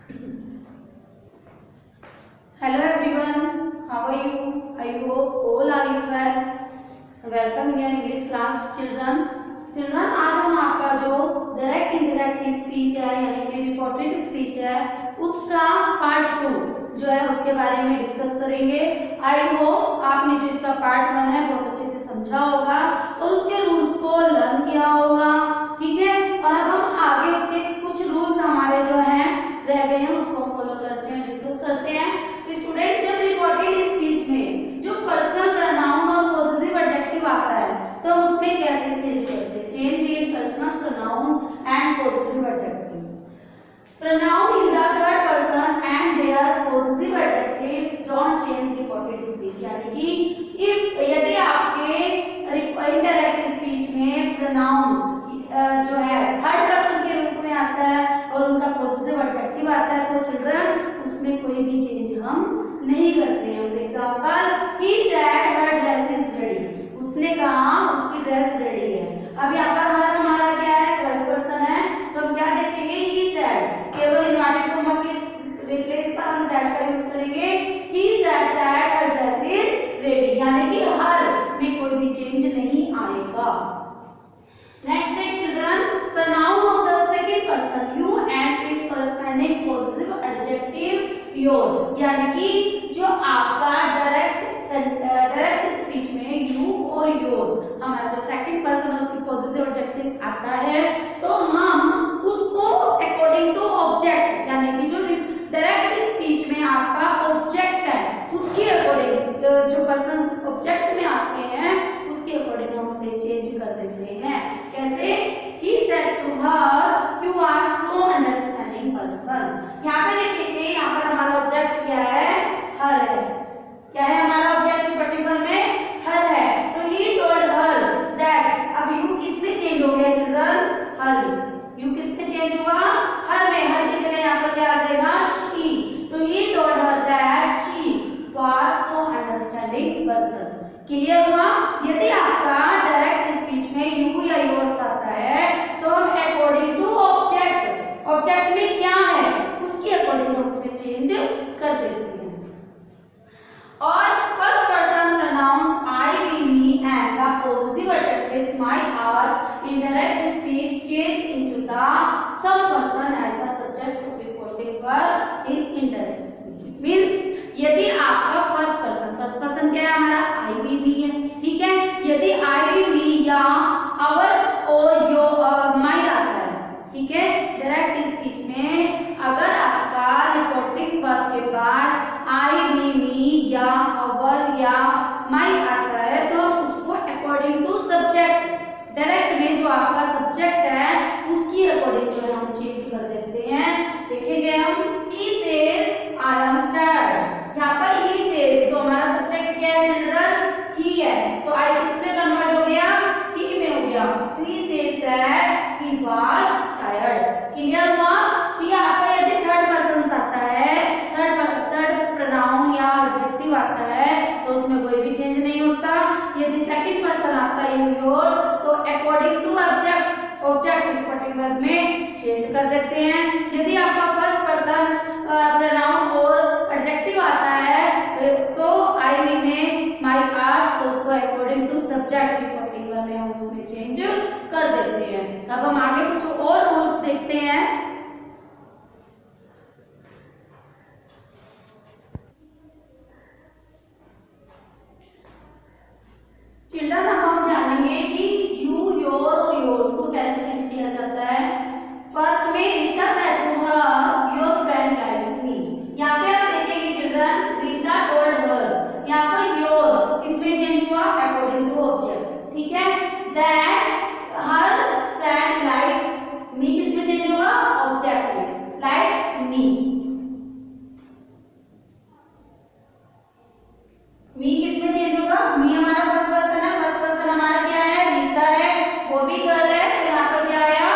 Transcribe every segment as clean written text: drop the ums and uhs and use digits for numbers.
Hello everyone, how are you? I hope all are you well. Welcome in your English class children. Children, आज हम आपका जो direct indirect speech है यानी कि रिपोर्टेड स्पीच है उसका पार्ट 2 जो है उसके बारे में डिस्कस करेंगे। आई होप आपने जो इसका पार्ट 1 है बहुत अच्छे से समझा होगा और उसके रूल्स को लर्न किया होगा, ठीक है। और अब हम आगे उसके कुछ रूल्स हमारे जो हैं रह गए हैं उसको हम फॉलो करते हैं, डिस्कस करते हैं। स्टूडेंट, जब रिपोर्टेड स्पीच में जो पर्सनल प्रोनाउन और पॉजिटिव एडजेक्टिव आता है तो हम उसमें कैसे चेंज करते हैं? Change in personal pronoun and positive adjective. Pronoun in the third person and their positive adjectives don't change reported speech, यानी कि यदि आपके इनडायरेक्ट स्पीच में प्रोनाउन जो है थर्ड पर्सन के रूप में आता है और उनका पॉजिटिव एडजेक्टिव आता है तो चिल्ड्रन उसमें कोई भी चेंज हम नहीं करते हैं। For example, he said her dress is ready, उसने कहा उसकी ड्रेस रेडी है। अब यहाँ पर हर हमारा क्या है? थर्ड पर्सन है, तो हम क्या देखेंगे? ही सेड, केवल इन्वर्टेड कॉमा के रिप्लेस पर हम दैट का यूज करेंगे। He said that her dress is ready, यानी कि हर में कोई भी चेंज नहीं आएगा। नेक्स्ट है children, pronoun of the second person you and its corresponding possessive adjective your, यानी कि जो आपका डायरेक्ट स्पीच में you और your हमारा जो सेकंड पर्सन उसकी पॉजिटिव एडजेक्टिव आता है तो हम उसको अकॉर्डिंग टू ऑब्जेक्ट, यानी कि जो डायरेक्ट स्पीच में आपका ऑब्जेक्ट है उसके अकॉर्डिंग जो पर्सन ऑब्जेक्ट में आते हैं उसके अकॉर्डिंग हम उसे चेंज कर देते हैं। कैसे? He said to her, you are so understanding person। यहाँ पे देखिए, यहाँ पर हमारा ऑब्जेक्ट क्या है? हर है। क्या है हमारा ऑब्जेक्ट पर्टिकुलर में? हर है। तो he told her that, अब you किस में चेंज हो गया चिल्ड्रन? हर। you किस में चेंज हुआ? हर में। हर की जगह यहाँ पर क्या आ जाएगा? she। तो he told her that she was so understanding person। Clear हुआ? यदि आपका डायरेक्ट स्पीच में यू या योर्स आता है तो हम अकॉर्डिंग टू ऑब्जेक्ट, ऑब्जेक्ट में क्या है उसके अकॉर्डिंग हम उसमें चेंज कर देते हैं। और first person pronouns I, we, me and the positive adjectives my, ours in direct speech change into the same person as the subject of reporting verb in indirect speech. Means यदि आपका first person क्या है? हमारा आई, we, मी है, ठीक है। यदि आई, we, मी या आवर्स और यो माई आता है, ठीक है, डायरेक्ट स्पीच में अगर आपका रिपोर्टिंग वर्ब के बाद आई, वी, मी या आवर या माई आता है तो हम उसको अकॉर्डिंग टू सब्जेक्ट, डायरेक्ट में जो आपका सब्जेक्ट है उसकी अकॉर्डिंग जो है हम चेंज कर देते हैं। देखेंगे हम, he says I am tired। यहाँ पर he says तो हमारा सब्जेक्ट क्या है चिल्ड्रन? he है, तो I किसमें कन्वर्ट हो गया? he में हो गया। तो he says that he was tired। Clear हुआ? कि आपका यदि थर्ड पर्सन आता है, थर्ड प्रोनाउन या एडजेक्टिव आता है तो उसमें कोई भी चेंज नहीं होता। यदि सेकंड पर्सन आता है यू, योर, तो according to object reporting verb में चेंज कर देते हैं। यदि आपका फर्स्ट पर्सन प्रोनाउन और एडजेक्टिव आता है तो आई, वी में माय, आवर्स, तो उसको according to subject reporting verb में हम उसमें चेंज कर देते हैं। अब हम आगे कुछ और रूल्स देखते हैं। चिल्ड्रन, अब हम जानेंगे कि यू, योर और योर्स को कैसे चेंज किया जाता है। फर्स्ट में Rita said to her, your friend likes me. यहाँ पे आप देखेंगे चिल्ड्रन, रीता टोल्ड हर, यहाँ पर योर इसमें चेंज हुआ अकॉर्डिंग टू ऑब्जेक्ट, ठीक है। दैट हर फ्रेंड लाइक्स मी किसमें चेंज हुआ? ऑब्जेक्ट में, लाइक्स मी। मी किसमें चेंज होगा? मी हमारा फर्स्ट पर्सन है, फर्स्ट पर्सन हमारा क्या है? रीता है, वो भी गर्ल है, तो यहाँ पर क्या आया?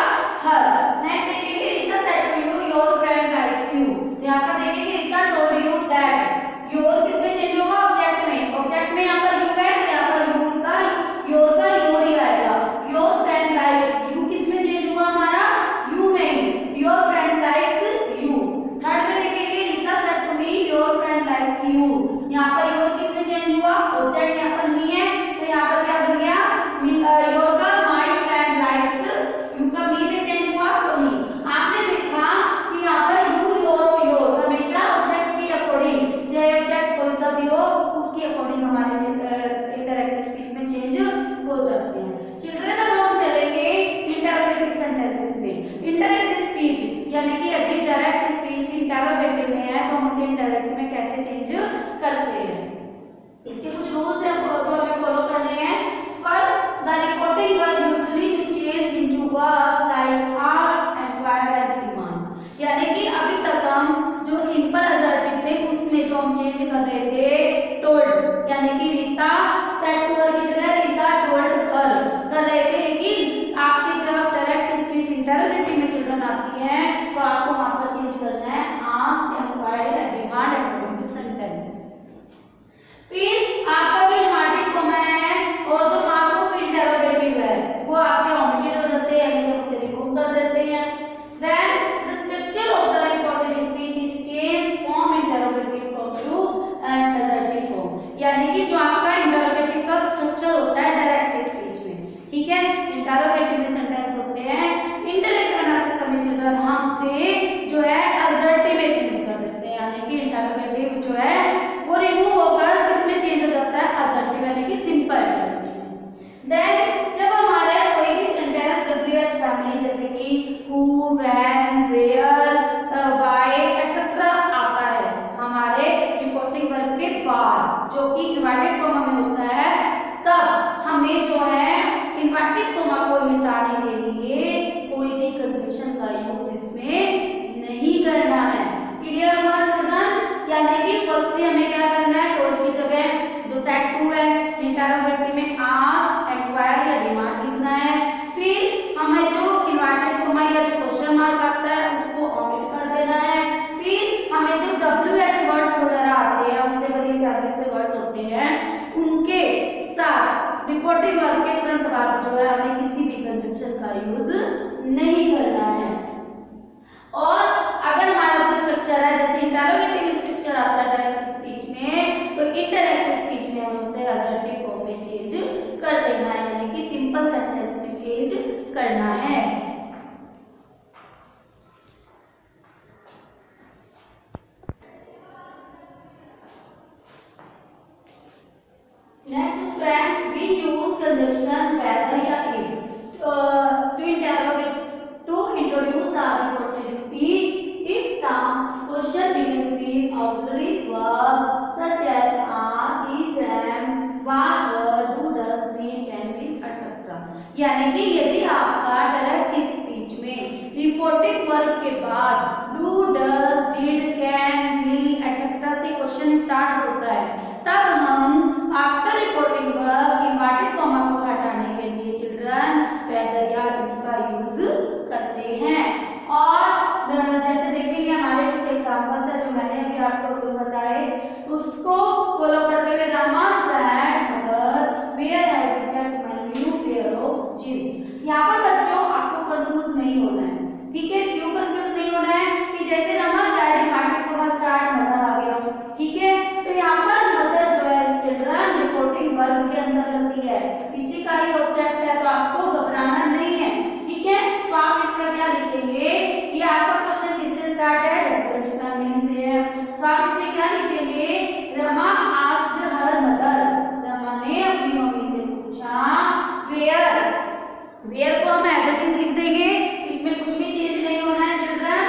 हर। नेक्स्ट देखेंगे, Rita said to you, your friend likes you. यहाँ पर देखेंगे, Rita told you that, your किसमें चेंज होगा? ऑब्जेक्ट में, ऑब्जेक्ट में यहाँ पर यू है तो यहाँ पर योर का योर ही आएगा। योर फ्रेंड लाइक्स यू किसमें चेंज हुआ? हमारा यू में, your friend likes you. Third interrogative में है तो हम उसे इंडायरेक्ट में कैसे चेंज करते हैं। इसके कुछ रूल्स हैं जो हमें फॉलो करने हैं। First, the reporting verb usually will change into verbs like ask, enquire and demand. यानी कि अभी तक हम जो सिंपल असर्टिव थे उसमें जो हम चेंज कर रहे थे टोल्ड, यानी कि रीता सेड टू हर की जगह रीता टोल्ड हर कर रहे थे, लेकिन आपके जब डायरेक्ट स्पीच इंटरोगेटिव में चिल्ड्रन आती है तो आपको वहां पर चेंज करना है ask, enquire and demand according to sentence. फिर आपका जो इन्वर्टेड कॉमा है और जो मार्क ऑफ इंटरोगेटिव है वो आपके ओमिटेड हो जाते हैं, यानी उसे रिमूव कर देते हैं। Then the structure of the reported speech is change from interrogative form to assertive form, यानी कि जो आपका इंटरोगेटिव का स्ट्रक्चर होता है डायरेक्ट स्पीच में, ठीक है, इंटरोगेटिव में सेंटेंस होते हैं, इनडायरेक्ट बनाते समय चिल्ड्रन हम उसे जो है असर्टिव में चेंज कर देते हैं, यानी कि इंटरोगेटिव जो है वो रिमूव होकर किसमें चेंज हो जाता है असर्टिव, यानी कि सिंपल टेंस में। देन जब हमारे कोई भी सेंटेंस WH फैमिली जैसे कि who, when, where, why etcetera आता है हमारे रिपोर्टिंग वर्ब के बाद जो कि इन्वर्टेड कॉमा में होता है, तब हमें जो है इन्वर्टेड कॉमा को मिटाने के लिए कोई भी कंजंक्शन का यूज इसमें नहीं करना है। क्लियर हुआ स्टूडेंट? यानी कि फर्स्टली हमें क्या करना है, टोल्ड की जगह जो सेड टू है इंटरोगेटिव में आस्क, एंक्वायर या डिमांड लिखना है। फिर हमें जो इन्वर्टेड कॉमा या जो क्वेश्चन मार्क आता है उसको ओमिट कर देना है। फिर हमें जो WH वर्ड्स वगैरह आते हैं उससे बड़ी फैमिली से वर्ड्स होते हैं उनके साथ रिपोर्टिंग वर्ब के तुरंत बाद जो है हमें किसी भी कंजंक्शन का यूज नहीं करना है। और अगर हमारा जो स्ट्रक्चर है जैसे इंटरोगेटिव स्ट्रक्चर आता है डायरेक्ट स्पीच में, तो इनडायरेक्ट स्पीच में हमें उसे असर्टिव फॉर्म में चेंज कर देना है, यानी कि सिंपल सेंटेंस में चेंज करना है। Next friends, we use conjunction whether या if to introduce the reported speech if the question begins with auxiliary verb such as are, is, am, was, were, do, does, may, can, will, etc. यानी कि यदि आपका direct speech में reporting verb के बाद do, does, did, can, will etc. से question start होता है, तब हम after reporting verb inverted comma को हटाने के लिए चिल्ड्रन वेदर या इफ का यूज करते हैं। और जैसे देखेंगे हमारे कुछ एग्जांपल्स है जो मैंने अभी आपको बताए, उसको फॉलो करते हुए Rama said mother where have you kept my new pair of jeans. यहाँ पर बच्चों आपको कंफ्यूज नहीं होना है, ठीक है? क्यों कंफ्यूज नहीं होना है कि जैसे Rama said inverted comma start mother आ गया, ठीक है, तो यहाँ पर मदर जो है चिल्ड्रन रिपोर्टिंग वर्ब के अंदर लगती है, इसी का ही ऑब्जेक्ट है, तो आपको घबराना नहीं है, ठीक है? तो आप इसका क्या लिखेंगे, ये आपका क्वेश्चन किससे स्टार्ट है, WH फैमिली से है, तो आप इसमें क्या लिखेंगे, Rama asked her mother, Rama ने अपनी मम्मी से पूछा वेयर, वेयर को हम एज इट इज लिख देंगे, इसमें कुछ भी चेंज नहीं होना है चिल्ड्रन,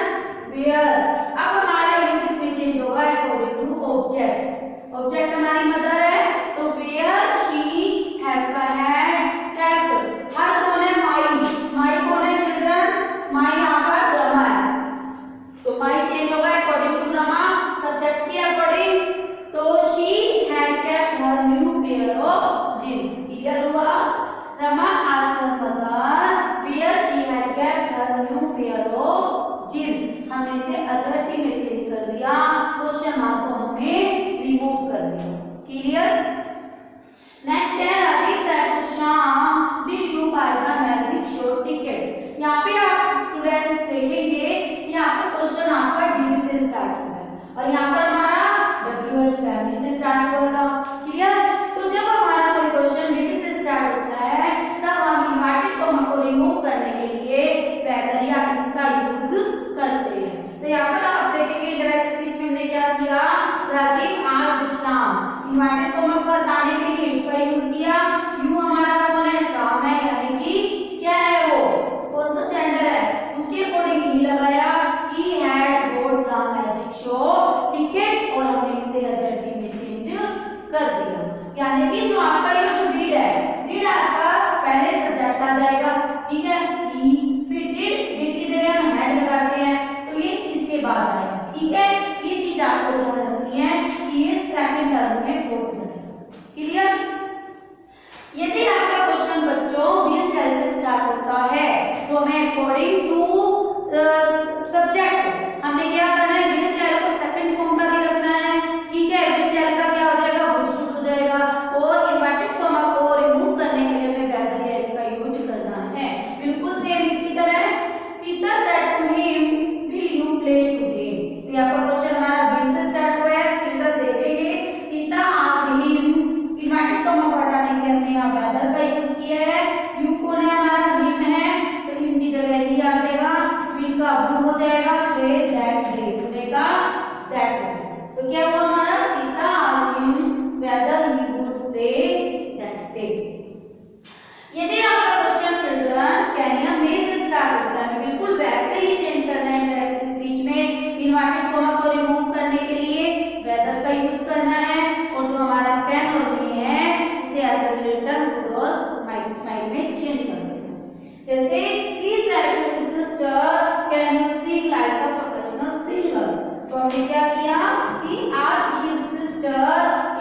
वेयर। अब हमारा यूज इसमें चेंज होगा अकॉर्डिंग टू ऑब्जेक्ट, ऑब्जेक्ट हमारी मदर है तो वेयर शी हैव केप्ट, हर कौन है, माई कौन है चिल्ड्रन, माई यहाँ पर रमा है, तो माई चेंज होगा अकॉर्डिंग टू रमा, सब्जेक्ट के अकॉर्डिंग, तो she had kept her new pair of jeans. Clear हुआ? Rama asked her mother where she had kept her new pair of jeans, हमने इसे असर्टिव में चेंज कर दिया, क्वेश्चन मार्क को हमने रिमूव कर दिया। क्लियर? नेक्स्ट है Rajiv said to Shyam did you buy the magic show tickets. यहाँ पे आप स्टूडेंट देखेंगे कि यहाँ पर क्वेश्चन आपका डिड से स्टार्ट हुआ है और यहाँ पर हमारा WH फैमिली से स्टार्ट हुआ था। क्लियर? तो जब हमारा कोई क्वेश्चन डिड से स्टार्ट होता है तब हम इन्वर्टेड कॉमा को रिमूव करने के लिए वेदर या इफ का यूज करते हैं। तो यहाँ पर आप देखेंगे डायरेक्ट स्पीच में हमने क्या किया, Rajiv asked Shyam, inverted comma को हटाने के लिए इफ का यूज किया, यू हमारा कौन है, श्याम है, यानी कि क्या है वो, कौन सा जेंडर है, उसके अकॉर्डिंग ही लगाया, he had bought the show tickets और हमने इसे एडजेक्टिव में चेंज कर दिया। यानी कि जो आपका ये जो डिड है, डिड आपका पहले सब्जेक्ट आ जाएगा, ठीक है, ही, फिर डिड की जगह हम हैड लगाते हैं तो ये इसके बाद आएगा, ठीक है। ये चीज आपको ध्यान रखनी है कि ये सेकंड टर्म में पहुंच जाएगा। क्लियर? यदि आपका क्वेश्चन बच्चों विल शैल से स्टार्ट होता है तो हमें अकॉर्डिंग टू सब्जेक्ट हमने क्या करना है, विल शैल को सेकंड फॉर्म पर ही रखना है, ठीक है। विल शैल का क्या हो जाएगा, वुड शुड हो जाएगा और इन्वर्टेड कॉमा को रिमूव करने के लिए हमें वेदर या इफ का यूज करना है। बिल्कुल सेम इसकी तरह Sita said to him will you play today. तो यहाँ पर क्वेश्चन हमारा विल से स्टार्ट हुआ है, चिल्ड्रन देखेंगे Sita asked him, inverted comma को हटाने के लिए हमने यहाँ वेदर का यूज किया है। यू कौन है हमारा, हिम है, तो हिम की जगह ही आ जाएगा, विल का वुड हो जाएगा, प्ले दैट डे, टुडे का दैट डे। तो क्या हुआ हमारा, Sita asked him weather he would play that day. यदि आपका क्वेश्चन चिल्ड्रन कैनिया में से स्टार्ट होता है, बिल्कुल वैसे ही चेंज करना है डायरेक्ट स्पीच में, इन्वर्टेड कॉमा को रिमूव करने के लिए वेदर का यूज करना है और जो हमारा कैन और मी है उसे एज अ रिटर्न गुड और माइट में चेंज कर देना। जैसे ही said to his sister can you sing like a professional singer. तो हमने क्या किया कि आज हिज सिस्टर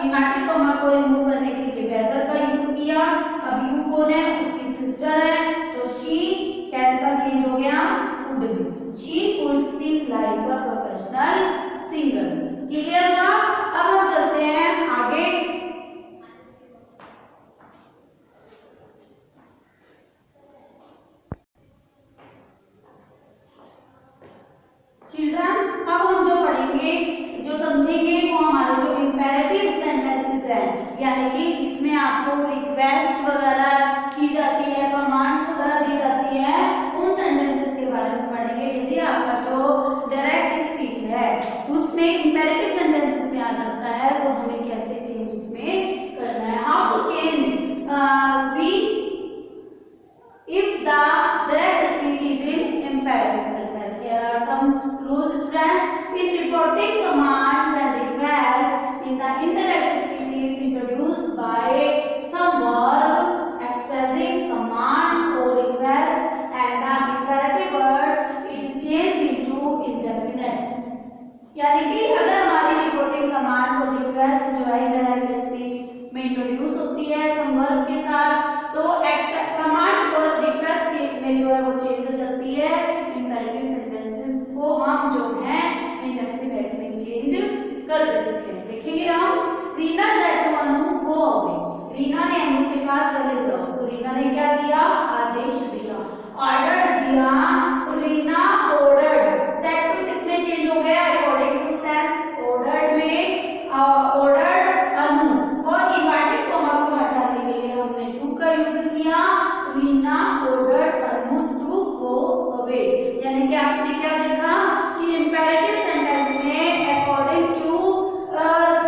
इन्वर्टेड कॉमा को रिमूव करने के लिए वेदर का यूज किया। अब यू कौन है, उसकी सिस्टर है, तो शी कैन का चेंज हो गया कुड में, she could sing like a professional singer. Clear हुआ? अब हम चलते हैं आगे। चिल्ड्रन अब हम जो पढ़ेंगे, जो समझेंगे वो हमारे जो इंपेरेटिव सेंटेंसेस है, यानी कि जिसमें आपको रिक्वेस्ट वगैरह की जाती है, कमांड्स वगैरह दी जाती है, उन सेंटेंसेस के बारे में पढ़ेंगे। यदि आपका जो डायरेक्ट स्पीच है उसमें इंपेरेटिव सेंटेंसेस में आ जाता है तो हमें कैसे चेंज उसमें करना है, how to change we if the direct speech is in imperative sentence. Here are some rules, students. In reporting commands and requests in the indirect speech is introduced by some verb expressing commands or requests and the imperative words is changed into indefinite. यानी कि अगर हमारी reporting commands और request जो है indirect speech में introduce होती है सम वर्ब के साथ, तो कमांड्स और रिक्वेस्ट में जो है वो चेंज हो जाती है, इंपेरेटिव सेंटेंसेस को हम जो है इंडेफिनिट में चेंज कर देते हैं। देखेंगे हम, Reena said to Anu go away. Reena ने अनु से कहा चले जाओ, तो रीना ने क्या दिया, आदेश दिया, ऑर्डर दिया, तो रीना ऑर्डर्ड। सेड टू किसमें चेंज हो गया, अकॉर्डिंग टू सेंस, ऑर्डर्ड में ऑर्डर्ड अनु, और इन्वर्टेड कॉमा को हटाने के लिए हमने टू का यूज किया, Reena ordered Anu to go away. यानी कि आपने क्या देखा कि इंपेरेटिव सेंटेंस में अकॉर्डिंग टू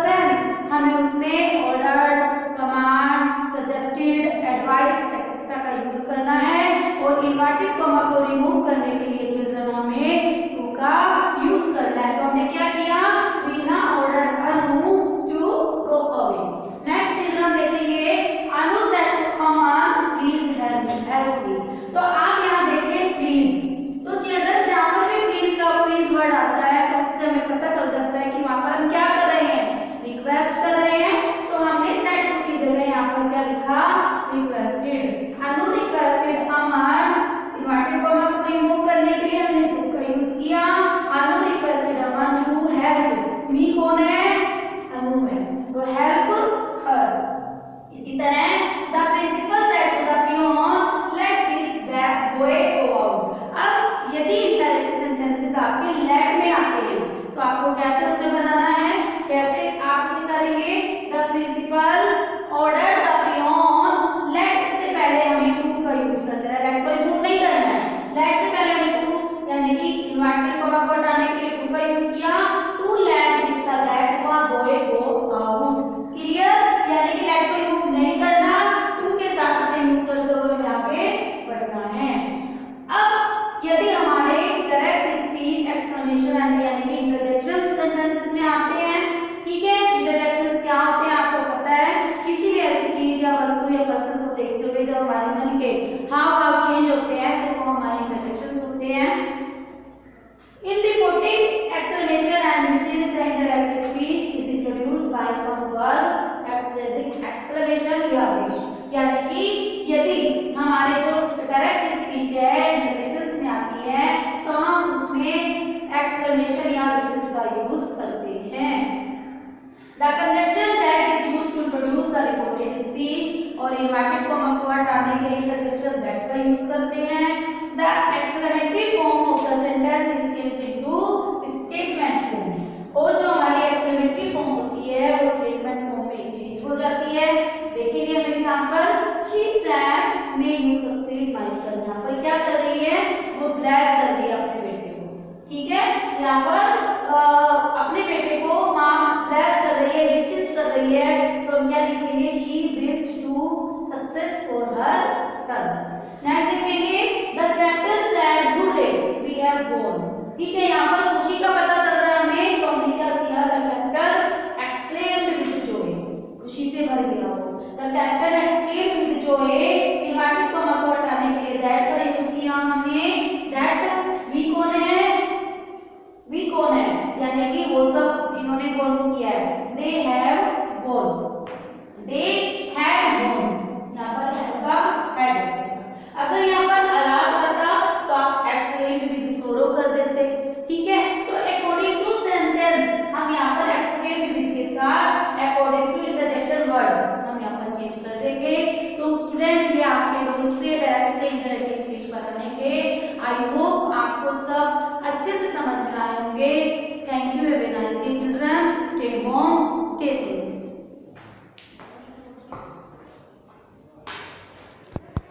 सेंस हमें उसमें ordered, command, suggested, advice etcetera का यूज करना है, और इन्वर्टेड कॉमा को रिमूव करने के लिए चिल्ड्रन हमें टू का यूज करना है। तो हमने क्या किया, Reena ordered Anu to go away. Next children देखेंगे, Anu said to Aman please help me. तो आप यहाँ देखें प्लीज, तो चिल्ड्रन जहाँ पर भी प्लीज का प्लीज वर्ड आता है तो उससे हमें पता चल जाता है कि वहाँ पर हम क्या कर रहे हैं, रिक्वेस्ट कर रहे हैं। तो हमने सेड टू की जगह यहाँ पर क्या लिखा, requested. Anu requested Aman, inverted comma को रिमूव करने के लिए हमने टू का यूज किया, Anu requested Aman to help me. कौन है, अनु है, तो हेल्प हर। इसी तरह the principal said to the peon let this boy go out. अब यदि इंपेरेटिव सेंटेंसेस आपके लेट में आते हैं तो आपको कैसे उसे बनाना है, कैसे आप उसे करेंगे, the principal order the peon, let से पहले हमें टू का यूज करना है, लेट को रिमूव नहीं करना है, लेट से पहले हमें टू यानी कि इन्वर्टेड कॉमा को हटाने के लिए टू का यूज किया, to let this the let हुआ बॉय गो आउट। क्लियर? यानी कि लेट को रिमूव नहीं करना, टू के साथ उसे यूज करते हुए आगे बढ़ना है। अब यदि हमारे डायरेक्ट स्पीच एक्सक्लेमेशन यानी कि इंटरजेक्शन सेंटेंसेस में आते हैं। ठीक है, इंटरजेक्शंस क्या होते हैं आपको पता है। किसी भी ऐसी चीज या वस्तु या पर्सन को देखते हुए जब हमारे मन के हाव भाव चेंज होते हैं तो वो हमारे इंटरजेक्शंस होते हैं। In reporting exclamation and wishes, the interactive speech is introduced by some word expressing exclamation या wish। यानी कि यदि हमारे जो डायरेक्ट स्पीच है इंटरजेक्शंस में आती है तो हम उसमें exclamation या wishes का यूज करते हैं। The conjunction that is used to introduce the reported speech और inverted comma को हटाने के लिए conjunction that का यूज करते हैं। The exclamatory form of the sentence is changed into statement form और जो हमारी exclamatory form होती है वो statement form में चेंज हो जाती है। देखेंगे हम example. She said, "May you succeed my son"। यहाँ पर क्या कर रही है, वो ब्लेस कर रही है अपने बेटे को। ठीक है, यहाँ पर अपने बेटे को माँ ब्लेस कर रही है, विशेस कर रही है, तो हम क्या लिखेंगे, she wished to success for her son। Next देखेंगे, the captain said, "Hooray, we have won"। ठीक है, यहाँ पर